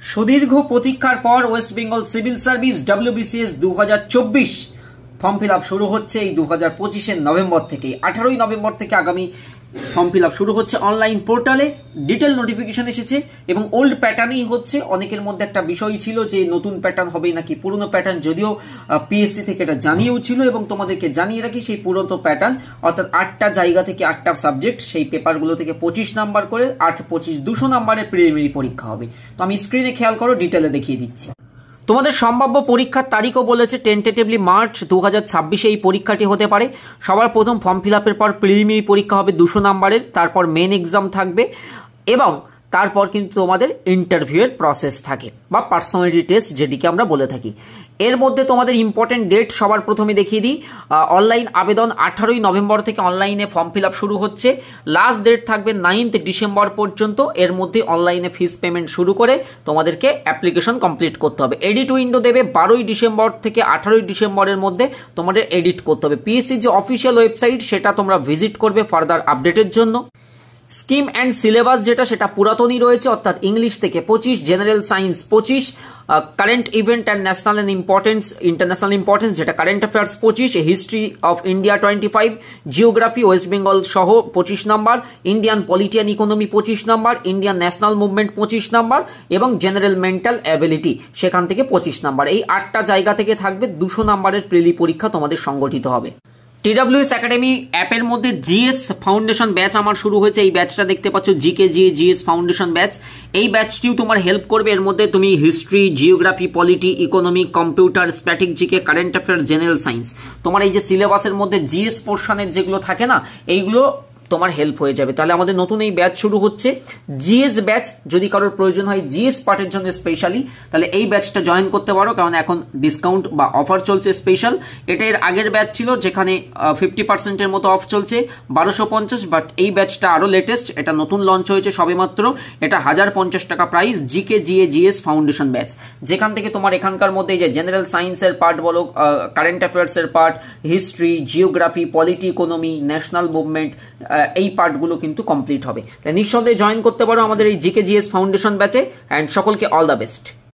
সুদীর্ঘ প্রতীক্ষার পর West Bengal civil service WBCS 2024 form fill up শুরু হচ্ছে এই 2025 নভেম্বর থেকে। 18ই নভেম্বর থেকে আগামী ফর্ম ফিল আপ শুরু হচ্ছে অনলাইন পোর্টালে। ডিটেল নোটিফিকেশন এসেছে এবং ওল্ড প্যাটার্নই হচ্ছে। অনেকের মধ্যে একটা বিষয় ছিল যে নতুন প্যাটার্ন হবে নাকি পুরনো প্যাটার্ন, যদিও পিএসসি থেকে এটা জানিয়েও ছিল এবং তোমাদেরকে জানিয়ে রাখি সেই পুরনো প্যাটার্ন, অর্থাৎ 8টা জায়গা থেকে 8টা সাবজেক্ট, সেই পেপারগুলো থেকে 25 নাম্বার করে 8 25 200 নাম্বারের প্রিলিমিনারি পরীক্ষা হবে। তো আমি স্ক্রিনে খেয়াল করো, ডিটেলে দেখিয়ে দিচ্ছি। তোমাদের সম্ভাব্য পরীক্ষার তারিখও বলেছে টেন্টেটিভলি মার্চ 2026 এই পরীক্ষাটি হতে পারে। সবার প্রথম ফর্ম ফিল আপের পর প্রিলিমিনারি পরীক্ষা হবে 200 নাম্বারের, তারপর মেন এক্সাম থাকবে এবং তারপর কিন্তু তোমাদের ইন্টারভিউয়ের প্রসেস থাকে বা পার্সোনালিটি টেস্ট যেটিকে আমরা বলে থাকি। এর মধ্যে তোমাদের ইম্পর্টেন্ট ডেট সবার প্রথমে দেখিয়ে দিই। অনলাইন আবেদন 18ই নভেম্বর থেকে অনলাইনে ফর্ম ফিল আপ শুরু হচ্ছে। লাস্ট ডেট থাকবে 9th ডিসেম্বর পর্যন্ত। এর মধ্যে অনলাইনে ফিস পেমেন্ট শুরু করে তোমাদেরকে অ্যাপ্লিকেশন কমপ্লিট করতে হবে। এডিট উইন্ডো দেবে 12ই ডিসেম্বর থেকে 18ই ডিসেম্বরের মধ্যে তোমাদের এডিট করতে হবে। পিএসসির যে অফিসিয়াল ওয়েবসাইট সেটা তোমরা ভিজিট করবে ফার্দার আপডেটের জন্য। স্কিম অ্যান্ড সিলেবাস সেটা পুরাতনই রয়েছে, অর্থাৎ ইংলিশ থেকে 25, general science 25, current event and national and international importance যেটা current affairs 25, history of India 25, geography West Bengal সহ 25 number, Indian polity and economy 25 number, Indian national movement 25 number এবং general mental ability সেখান থেকে 25 number. এই 8টা জায়গা থেকে থাকবে 200 নাম্বারের প্রিলি পরীক্ষা তোমাদের সংগঠিত হবে। TWS একাডেমি অ্যাপের মধ্যে জিএস ফাউন্ডেশন ব্যাচ আমার শুরু হয়েছে। এই ব্যাচটা দেখতে পাচ্ছ, জিএস ফাউন্ডেশন ব্যাচ। এই ব্যাচটিও তোমার হেল্প করবে। এর মধ্যে তুমি history, geography, polity, economy, computer, static GK, current affairs, general science, তোমার এই যে সিলেবাসের মধ্যে জিএস পোর্শনের যেগুলো থাকে না, এইগুলো তোমার হেল্প হয়ে যাবে। তাহলে আমাদের নতুন এই ব্যাচ শুরু হচ্ছে, জিএস ব্যাচ। যদি কারোর প্রয়োজন হয় জিএস পার্টের জন্য স্পেশালি, তাহলে এই ব্যাচটা জয়েন করতে পারো, কারণ এখন ডিসকাউন্ট বা অফার চলছে স্পেশাল। এটা এর আগের ব্যাচ ছিল যেখানে 50%-এর মতো অফ চলছে, 1250, বাট এই ব্যাচটা আরো লেটেস্ট, এটা নতুন লঞ্চ হয়েছে সবেমাত্র। এটা 1050 টাকা প্রাইস, জিএস ফাউন্ডেশন ব্যাচ, যেখান থেকে তোমার এখানকার মধ্যে যে জেনারেল সায়েন্সের পার্ট বলো, কারেন্ট অ্যাফেয়ার্সের part, history, geography, polity, economy, national movement, এই পার্টগুলো কিন্তু কমপ্লিট হবে। নিঃসন্দেহে জয়েন করতে পারো আমাদের এই জিএস ফাউন্ডেশন ব্যাচে। অ্যান্ড সকলকে অল দ্য বেস্ট।